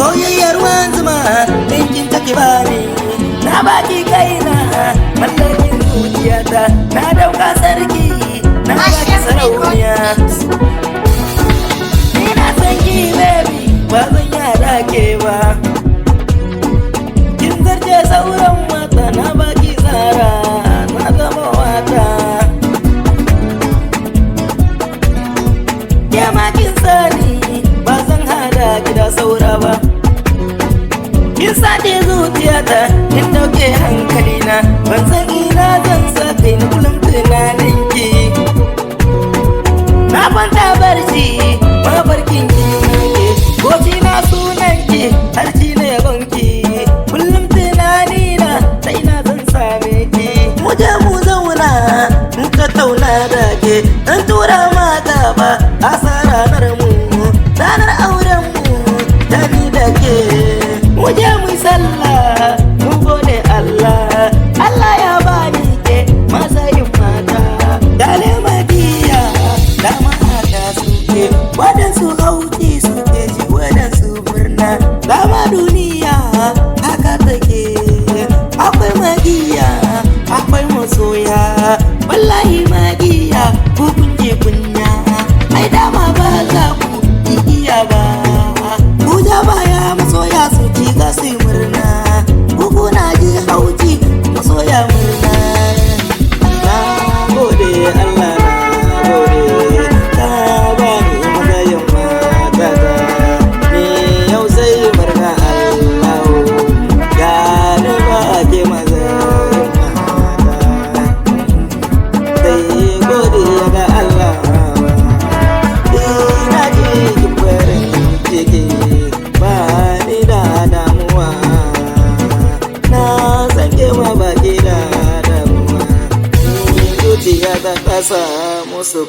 soyayyar ruwan zuma ɗinkin take bani na baki kaina mallakin zuciyata na dauka sarki na baki sarauniya ni na san ki baby ba zan yada ke ba kin zarce sauran mata na baki tsara na zama wata ke ma kin sani ba zan hada ki da saura ba kin sace zuciyata kin dauke hankalina ban san ina zan sa kai na kullum tunanin ki na kwanta barci mafarkin ki nake goci na sunan ki har ci na yabon ki kullum tunani na ta ina zan same ki mu je mu zauna in tattauna da ke in tura mata ba a ranar mu ranar auren mu da ni da ke mu je mu sallah mu gode Allah Allah ya bani ke masayin mata dale madiya da mata suke wadansu hauki suke ji wadansu murna dama duniya haka take akwai magiya akwai masoya wallahi magiya ku kunje kunya ai dama ba za ku iya ba ku ja baya masoya su ci gasi murna ku na ji hauki masoya murna na gode Allah na gode ta bani magayin mata ni yau sai murna Allah ya ni ba ke mazayin mata sai gode ga Allah ina ji farin ciki ba ni da damuwa na sanke ma baki da damuwa zuciya ta kasa musu